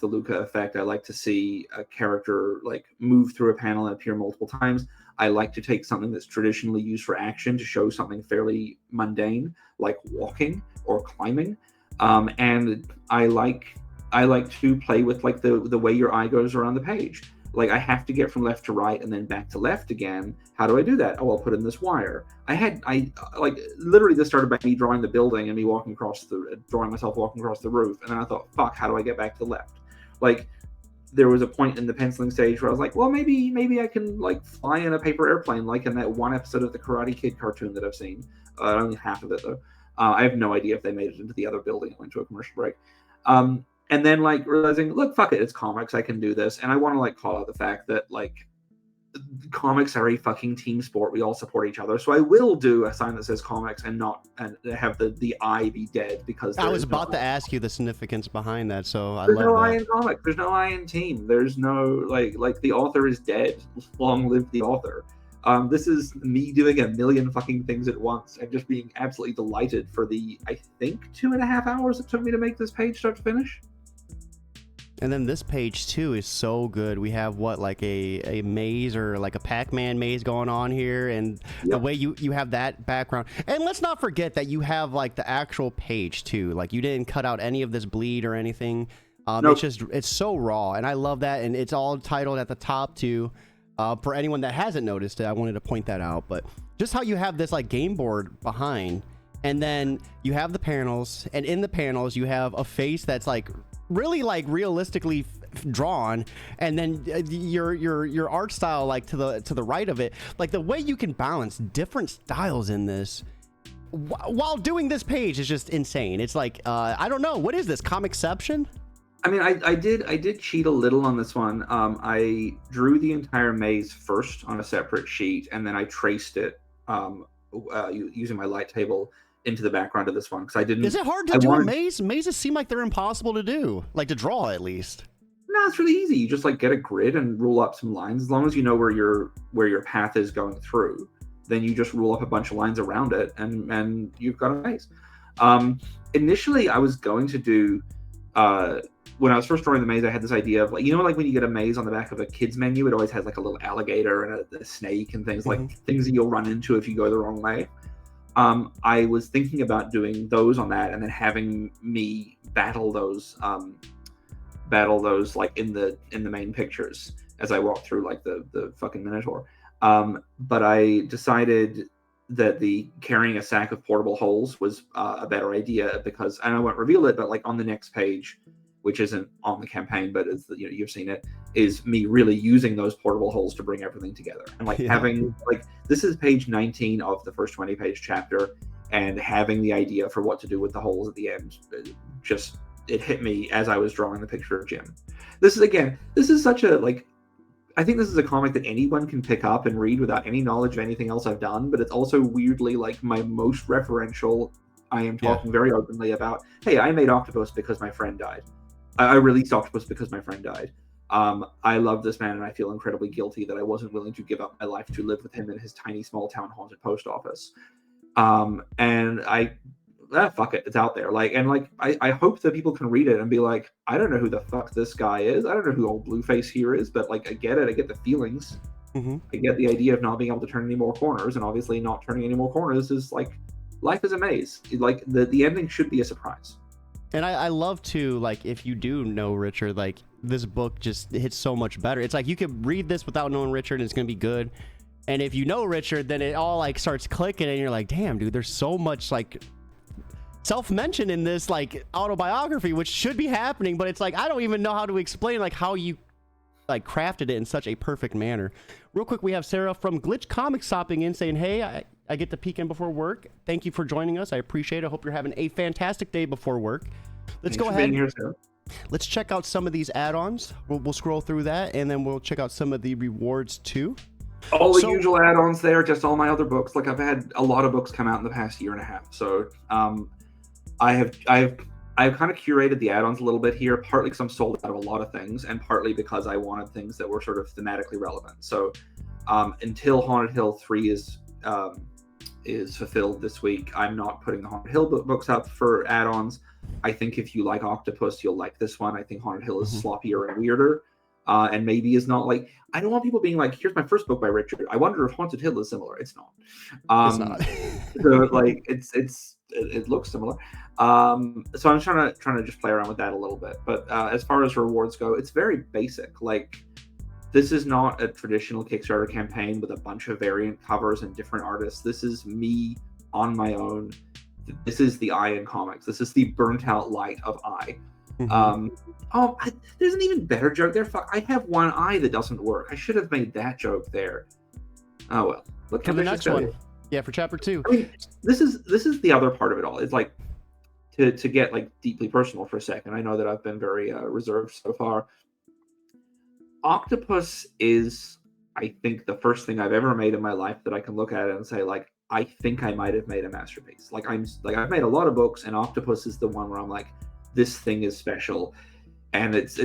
Luca effect. I like to see a character like move through a panel and appear multiple times. I like to take something that's traditionally used for action to show something fairly mundane, like walking or climbing. And I like to play with like the way your eye goes around the page. Like I have to get from left to right and then back to left again. How do I do that? Oh, I'll put in this wire. I like literally this started by me drawing the building and me drawing myself walking across the roof. And then I thought, fuck, how do I get back to the left? Like there was a point in the penciling stage where I was like, well, maybe I can like fly in a paper airplane, like in that one episode of the Karate Kid cartoon that I've seen. Only half of it though. I have no idea if they made it into the other building. It went to a commercial break. And then like realizing, look, fuck it, it's comics, I can do this. And I want to like call out the fact that like comics are a fucking team sport. We all support each other. So I will do a sign that says comics and have the I be dead because I was about to ask you the significance behind that. So there's no I in comics. There's no I in team. There's no like the author is dead. Long live the author. This is me doing a million fucking things at once and just being absolutely delighted for the, I think, 2.5 hours it took me to make this page start to finish. And then this page too is so good. We have like a maze or like a Pac-Man maze going on here, and the way you have that background. And let's not forget that you have like the actual page too. Like you didn't cut out any of this bleed or anything. Nope. It's so raw, and I love that. And it's all titled at the top too. For anyone that hasn't noticed it, I wanted to point that out. But just how you have this like game board behind, and then you have the panels, and in the panels you have a face that's like really like realistically drawn, and then your art style like to the right of it, like the way you can balance different styles in this while doing this page is just insane. It's like I don't know, what is this, Comicception? I mean, I did cheat a little on this one. I drew the entire maze first on a separate sheet, and then I traced it using my light table into the background of this one because I didn't. Is it hard to do a maze? Mazes seem like they're impossible to do, like to draw at least. No, it's really easy. You just like get a grid and rule up some lines. As long as you know where your path is going through, then you just rule up a bunch of lines around it, and you've got a maze. Initially, I was going to do when I was first drawing the maze, I had this idea of like, you know, like when you get a maze on the back of a kid's menu, it always has like a little alligator and a snake and things like things that you'll run into if you go the wrong way. I was thinking about doing those on that and then having me battle those like in the main pictures as I walk through like the fucking Minotaur. But I decided that the carrying a sack of portable holes was a better idea because, and I won't reveal it, but like on the next page, which isn't on the campaign, but is you've seen it, is me really using those portable holes to bring everything together. And like having like, this is page 19 of the first 20-page chapter, and having the idea for what to do with the holes at the end, it hit me as I was drawing the picture of Jim. This is such a, like, I think this is a comic that anyone can pick up and read without any knowledge of anything else I've done, but it's also weirdly like my most referential. I am talking very openly about, hey, I made Octopus because my friend died. I released Octopus because my friend died. I love this man, and I feel incredibly guilty that I wasn't willing to give up my life to live with him in his tiny, small town haunted post office. And fuck it, it's out there. Like, and like, I hope that people can read it and be like, I don't know who the fuck this guy is. I don't know who old Blueface here is, but like, I get it. I get the feelings. I get the idea of not being able to turn any more corners, and obviously not turning any more corners is like, life is a maze. Like the ending should be a surprise. And I love to, like, if you do know Richard, like, this book just hits so much better. It's like you could read this without knowing Richard and it's going to be good. And if you know Richard, then it all, like, starts clicking and you're like, damn, dude, there's so much, like, self-mention in this, like, autobiography, which should be happening. But it's like, I don't even know how to explain, like, how you, like, crafted it in such a perfect manner. Real quick, we have Sarah from Glitch Comics stopping in saying, hey, I get to peek in before work. Thank you for joining us. I appreciate it. I hope you're having a fantastic day before work. Let's go ahead. Let's check out some of these add-ons. We'll scroll through that, and then we'll check out some of the rewards too. All the usual add-ons there, just all my other books. Like, I've had a lot of books come out in the past year and a half. So I've kind of curated the add-ons a little bit here, partly because I'm sold out of a lot of things, and partly because I wanted things that were sort of thematically relevant. So until Haunted Hill 3 is fulfilled this week, I'm not putting the Haunted Hill books up for add-ons. I think if you like Octopus, you'll like this one. I think Haunted Hill is sloppier and weirder, and maybe is not like, I don't want people being like, here's my first book by Richard. I wonder if Haunted Hill is similar. It's not. It's not. So like it looks similar. So I'm trying to just play around with that a little bit. But as far as rewards go, it's very basic. Like, this is not a traditional Kickstarter campaign with a bunch of variant covers and different artists. This is me on my own. This is the I in comics. This is the burnt out light of I. There's an even better joke there. Fuck, I have one eye that doesn't work. I should have made that joke there. Oh well. Look for the next one. Yeah, for chapter 2. I mean, this is the other part of it all. It's like to get like deeply personal for a second. I know that I've been very reserved so far. Octopus is, I think, the first thing I've ever made in my life that I can look at it and say, like, I think I might have made a masterpiece. Like, I've made a lot of books, and Octopus is the one where I'm like, this thing is special, and it's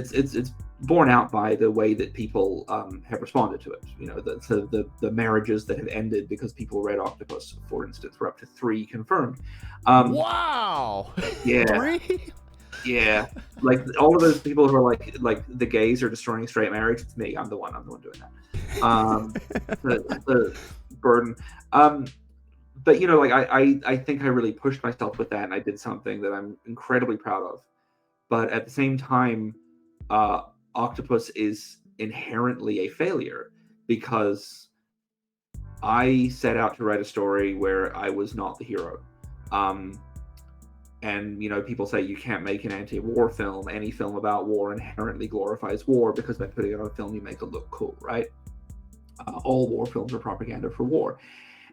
borne out by the way that people have responded to it. You know, the marriages that have ended because people read Octopus, for instance, we're up to 3 confirmed. Wow. Yeah. 3? Yeah, like all of those people who are like the gays are destroying straight marriage. It's me. I'm the one doing that. The burden. But you know, like I think I really pushed myself with that, and I did something that I'm incredibly proud of. But at the same time, Octopus is inherently a failure because I set out to write a story where I was not the hero. And, you know, people say you can't make an anti-war film. Any film about war inherently glorifies war because by putting it on film, you make it look cool, right? All war films are propaganda for war.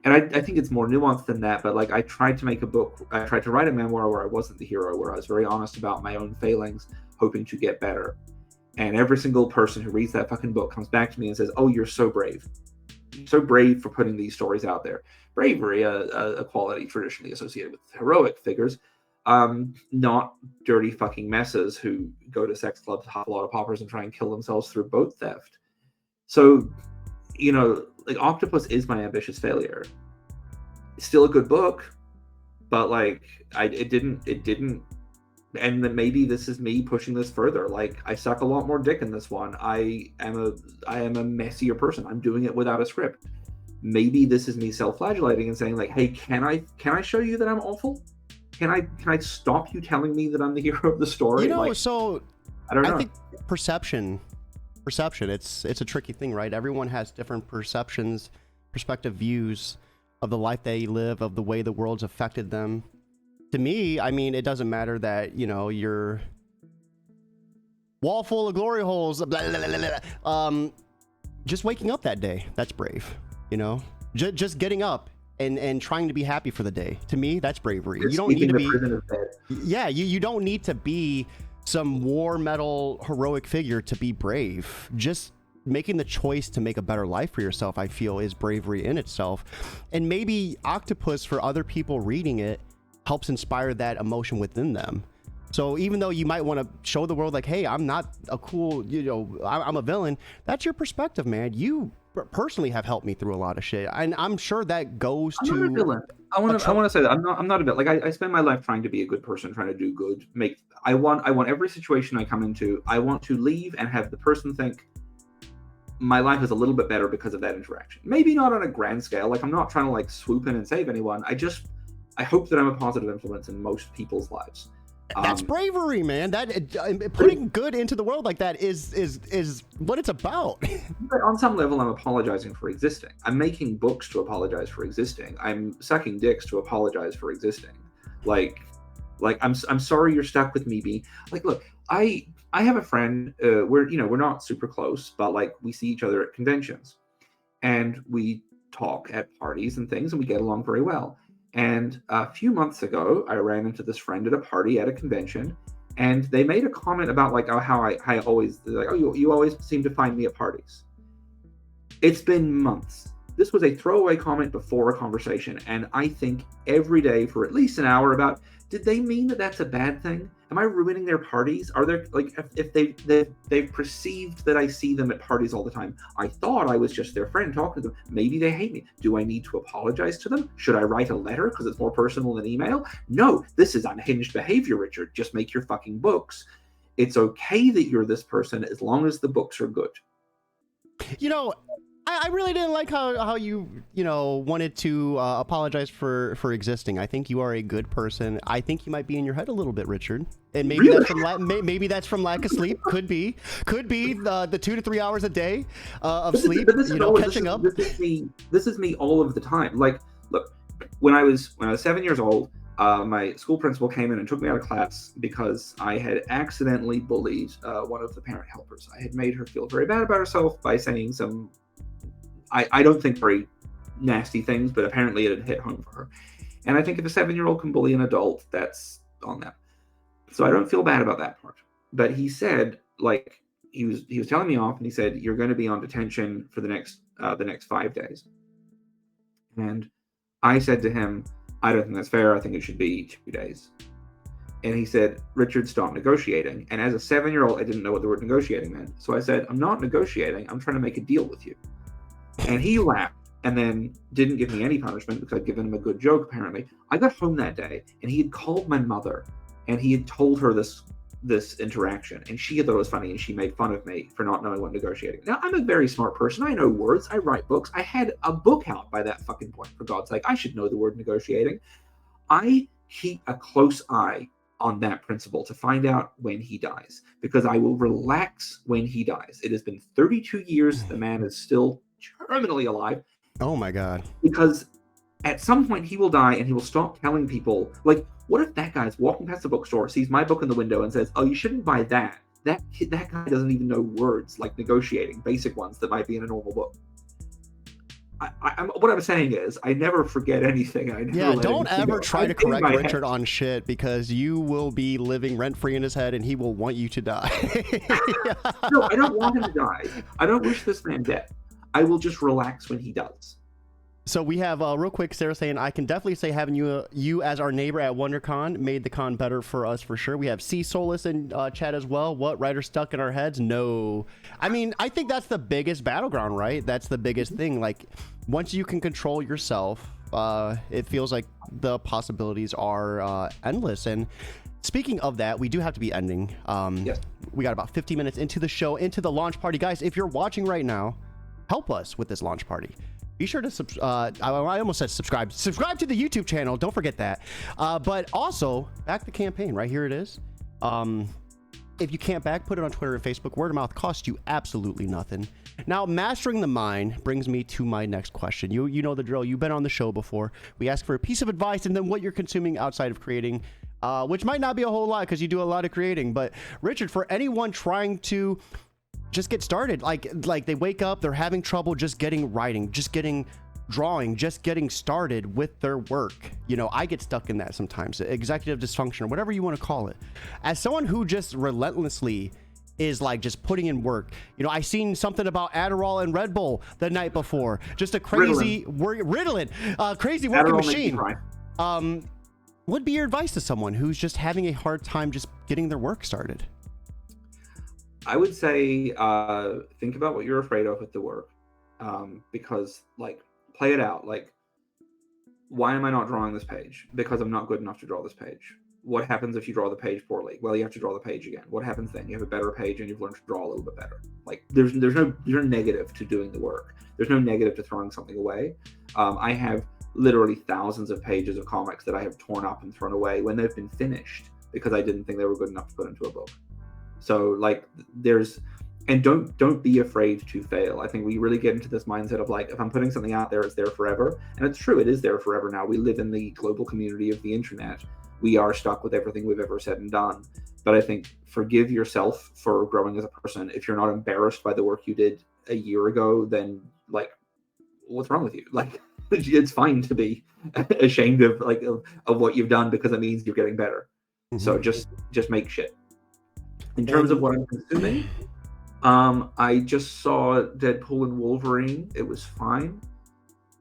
And I think it's more nuanced than that. But, like, I tried to make a book. I tried to write a memoir where I wasn't the hero, where I was very honest about my own failings, hoping to get better. And every single person who reads that fucking book comes back to me and says, oh, you're so brave. so brave for putting these stories out there. Bravery, a quality traditionally associated with heroic figures, not dirty fucking messes who go to sex clubs, hop a lot of poppers, and try and kill themselves through boat theft. So, like Octopus is my ambitious failure. It's still a good book, but like it didn't. And then maybe this is me pushing this further. Like I suck a lot more dick in this one. I am a messier person. I'm doing it without a script. Maybe this is me self-flagellating and saying like, hey, can I show you that I'm awful? Can I stop you telling me that I'm the hero of the story? So I don't know. I think perception, it's a tricky thing, right? Everyone has different perspective views of the life they live, of the way the world's affected them. To me, I mean, it doesn't matter that, you're wall full of glory holes, blah, blah, blah, blah. Just waking up that day, that's brave, just getting up and trying to be happy for the day. To me, that's bravery. You don't need to be, you don't need to be some war medal heroic figure to be brave. Just making the choice to make a better life for yourself, I feel, is bravery in itself. And maybe Octopus, for other people reading it, helps inspire that emotion within them. So even though you might want to show the world like, hey, I'm not a cool, I'm a villain, that's your perspective, man. You personally have helped me through a lot of shit, and I'm sure that goes to. I'm not a villain. I want to say that I'm not a villain. Like I spend my life trying to be a good person, trying to do good. I want every situation I come into, I want to leave and have the person think my life is a little bit better because of that interaction. Maybe not on a grand scale. Like I'm not trying to like swoop in and save anyone. I hope that I'm a positive influence in most people's lives. That's bravery, man. That putting good into the world like that is what it's about. But on some level, I'm apologizing for existing. I'm making books to apologize for existing. I'm sucking dicks to apologize for existing. Like I'm sorry you're stuck with me, B. Like, look, I have a friend. We're not super close, but like we see each other at conventions, and we talk at parties and things, and we get along very well. And a few months ago, I ran into this friend at a party at a convention, and they made a comment about like, oh, how I always like, oh, you always seem to find me at parties. It's been months. This was a throwaway comment before a conversation, and I think every day for at least an hour about, did they mean that that's a bad thing? Am I ruining their parties? Are there like if they've perceived that I see them at parties all the time? I thought I was just their friend talking to them. Maybe they hate me. Do I need to apologize to them? Should I write a letter because it's more personal than email? No, this is unhinged behavior, Richard. Just make your fucking books. It's okay that you're this person as long as the books are good. I really didn't like how you wanted to apologize for existing. I think you are a good person. I think you might be in your head a little bit, Richard, and maybe Really? that's from lack of sleep. Could be the 2 to 3 hours a day of sleep. Catching up. This is me all of the time. Like, look, when I was 7 years old, my school principal came in and took me out of class because I had accidentally bullied one of the parent helpers. I had made her feel very bad about herself by saying some, I don't think very nasty things, but apparently it had hit home for her. And I think if a 7-year-old can bully an adult, that's on them. So I don't feel bad about that part. But he said, like, he was telling me off, and he said, you're going to be on detention for the next 5 days. And I said to him, I don't think that's fair. I think it should be 2 days. And he said, Richard, stop negotiating. And as a 7-year-old, I didn't know what the word negotiating meant. So I said, I'm not negotiating. I'm trying to make a deal with you. And he laughed and then didn't give me any punishment because I'd given him a good joke, apparently. I got home that day, and he had called my mother, and he had told her this interaction, and she had thought it was funny, and she made fun of me for not knowing what negotiating. Now, I'm a very smart person. I know words. I write books. I had a book out by that fucking point, for God's sake. I should know the word negotiating. I keep a close eye on that principle to find out when he dies, because I will relax when he dies. It has been 32 years. The man is still terminally alive. Oh my God. Because at some point he will die, and he will stop telling people, like, what if that guy's walking past the bookstore, sees my book in the window, and says, oh, you shouldn't buy that. That guy doesn't even know words like negotiating, basic ones that might be in a normal book. What I'm saying is, I never forget anything. Don't ever try to correct Richard on shit, because you will be living rent-free in his head, and he will want you to die. No, I don't want him to die. I don't wish this man dead. I will just relax when he does. So we have real quick Sarah saying, I can definitely say having you as our neighbor at WonderCon made the con better for us for sure. We have C Solus in chat as well. What, writer stuck in our heads? No. I mean, I think that's the biggest battleground, right? That's the biggest thing. Like, once you can control yourself, it feels like the possibilities are endless. And speaking of that, we do have to be ending. Yes. We got about 50 minutes into the show, into the launch party. Guys, if you're watching right now, help us with this launch party. Be sure to I almost said subscribe to the YouTube channel. Don't forget that. But also back the campaign. Right here it is. If you can't back, put it on Twitter and Facebook. Word of mouth costs you absolutely nothing. Now, mastering the mind brings me to my next question. You know the drill. You've been on the show before. We ask for a piece of advice and then what you're consuming outside of creating, which might not be a whole lot because you do a lot of creating. But Richard, for anyone trying to just get started, like they wake up, they're having trouble just getting writing, just getting drawing, just getting started with their work. You know, I get stuck in that sometimes, executive dysfunction or whatever you want to call it. As someone who just relentlessly is like just putting in work, you know, I seen something about Adderall and Red Bull the night before, just a crazy Ritalin, crazy working machine. What'd be your advice to someone who's just having a hard time just getting their work started? I would say think about what you're afraid of with the work, because like play it out. Like, why am I not drawing this page? Because I'm not good enough to draw this page. What happens if you draw the page poorly? Well, you have to draw the page again. What happens then? You have a better page and you've learned to draw a little bit better. Like there's no negative to doing the work. There's no negative to throwing something away. I have literally thousands of pages of comics that I have torn up and thrown away when they've been finished because I didn't think they were good enough to put into a book. So like and don't be afraid to fail. I think we really get into this mindset of like, if I'm putting something out there, it's there forever. And it's true, it is there forever now. We live in the global community of the internet. We are stuck with everything we've ever said and done. But I think forgive yourself for growing as a person. If you're not embarrassed by the work you did a year ago, then like, what's wrong with you? Like, it's fine to be ashamed of what you've done because it means you're getting better. Mm-hmm. So just make shit. In terms of what I'm consuming, I just saw Deadpool and Wolverine. It was fine.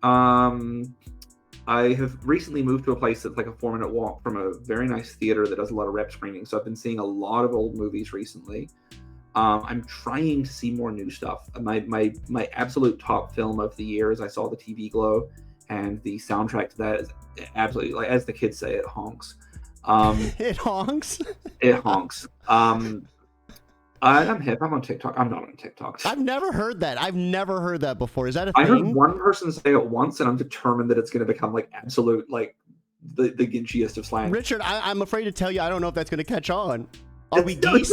I have recently moved to a place that's like a 4-minute walk from a very nice theater that does a lot of rep screenings. So I've been seeing a lot of old movies recently. I'm trying to see more new stuff. My absolute top film of the year is I saw the TV Glow, and the soundtrack to that is absolutely, like as the kids say, it honks. It honks. It honks. I'm hip. I'm on TikTok. I'm not on TikTok. I've never heard that. I've never heard that before. Is that a thing? I heard one person say it once, and I'm determined that it's going to become like absolute, like the ginchiest of slang. Richard, I'm afraid to tell you, I don't know if that's going to catch on. Are we geese?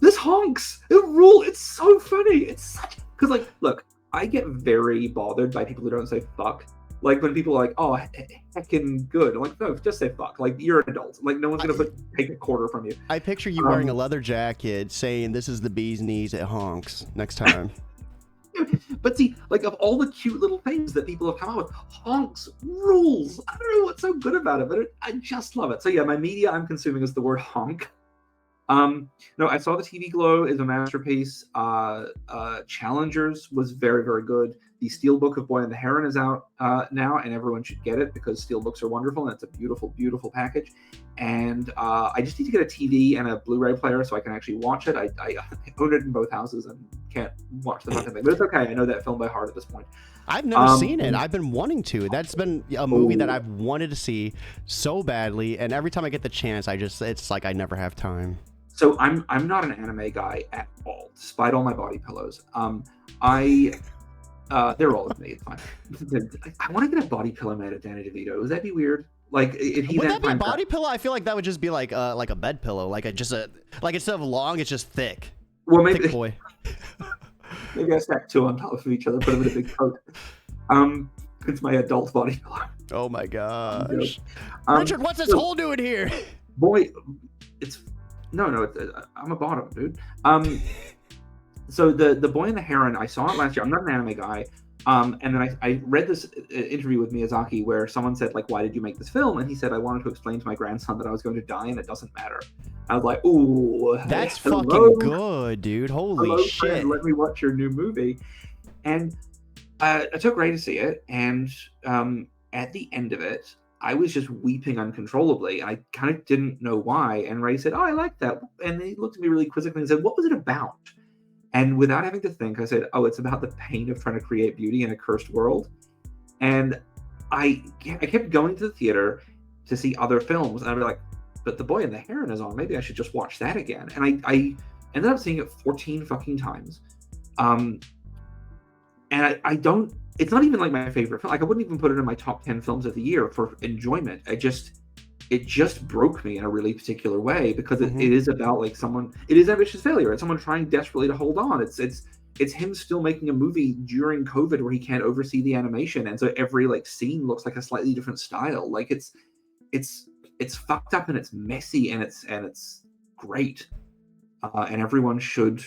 This honks. It rule. It's so funny. It's such because like, look, I get very bothered by people who don't say fuck. Like when people are like, "Oh, heckin' good," I'm like, no, just say fuck. Like you're an adult. Like no one's gonna take a quarter from you. I picture you wearing a leather jacket, saying, "This is the bee's knees." It honks next time. But see, like of all the cute little things that people have come up with, honks rules. I don't know what's so good about it, but I just love it. So yeah, my media I'm consuming is the word honk. No, I saw the TV Glow is a masterpiece. Challengers was very, very good. The Steelbook of Boy and the Heron is out now, and everyone should get it because Steelbooks are wonderful, and it's a beautiful, beautiful package. And I just need to get a TV and a Blu-ray player so I can actually watch it. I own it in both houses and can't watch the fucking thing, but it's okay. I know that film by heart at this point. I've never seen it. I've been wanting to. That's been a movie that I've wanted to see so badly, and every time I get the chance, it's like I never have time. So I'm not an anime guy at all, despite all my body pillows. They're all of me. It's fine. I want to get a body pillow made of Danny DeVito. Would that be weird? Like, if he would that be a body pillow? I feel like that would just be like a bed pillow, like instead of long, it's just thick. Well, maybe thick boy. Maybe I stack two on top of each other, put them in a big coat. It's my adult body pillow. Oh my gosh, Richard, what's this hole doing here? Boy, no, I'm a bottom, dude. So the Boy and the Heron, I saw it last year. I'm not an anime guy. And then I read this interview with Miyazaki where someone said, like, why did you make this film? And he said, I wanted to explain to my grandson that I was going to die and it doesn't matter. I was like, ooh. That's fucking good, dude. Holy shit. Friend, let me watch your new movie. And I took Ray to see it, and at the end of it, I was just weeping uncontrollably. I kind of didn't know why. And Ray said, "Oh, I like that." And he looked at me really quizzically and said, "What was it about?" And without having to think, I said, "Oh, it's about the pain of trying to create beauty in a cursed world." And I kept going to the theater to see other films, and I'd be like, "But The Boy and the Heron is on. Maybe I should just watch that again." And I ended up seeing it 14 fucking times. And I don't, it's not even like my favorite film. Like, I wouldn't even put it in my top 10 films of the year for enjoyment. It just broke me in a really particular way, because it is about like someone, it is ambitious failure. It's someone trying desperately to hold on. It's him still making a movie during COVID where he can't oversee the animation. And so every like scene looks like a slightly different style. Like it's fucked up and it's messy and it's great. And everyone should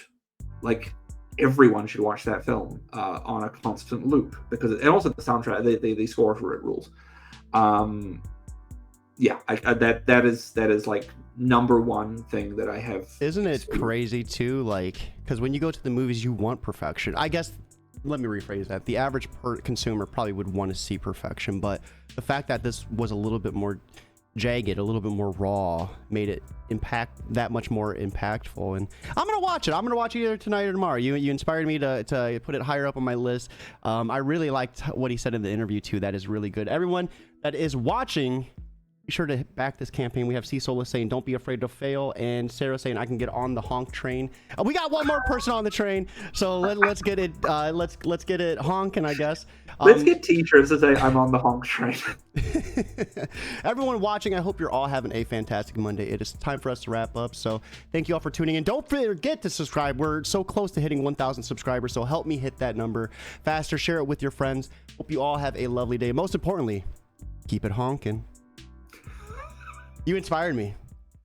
watch that film on a constant loop, because and also the soundtrack, they score for it rules. Yeah, that is like number one thing that I have. Isn't it crazy too? Like, because when you go to the movies, you want perfection. I guess, let me rephrase that. The average consumer probably would want to see perfection, but the fact that this was a little bit more jagged, a little bit more raw, made it that much more impactful. And I'm gonna watch it. Either tonight or tomorrow. You inspired me to put it higher up on my list. I really liked what he said in the interview too. That is really good. Everyone that is watching, be sure to back this campaign. We have C-Sola saying, "Don't be afraid to fail," and Sarah saying, "I can get on the honk train." We got one more person on the train, so let's get it. Let's get it honking, I guess. Let's get t-shirts that say "I'm on the honk train." Everyone watching, I hope you're all having a fantastic Monday. It is time for us to wrap up. So thank you all for tuning in. Don't forget to subscribe. We're so close to hitting 1,000 subscribers, so help me hit that number faster. Share it with your friends. Hope you all have a lovely day. Most importantly, keep it honking. You inspired me.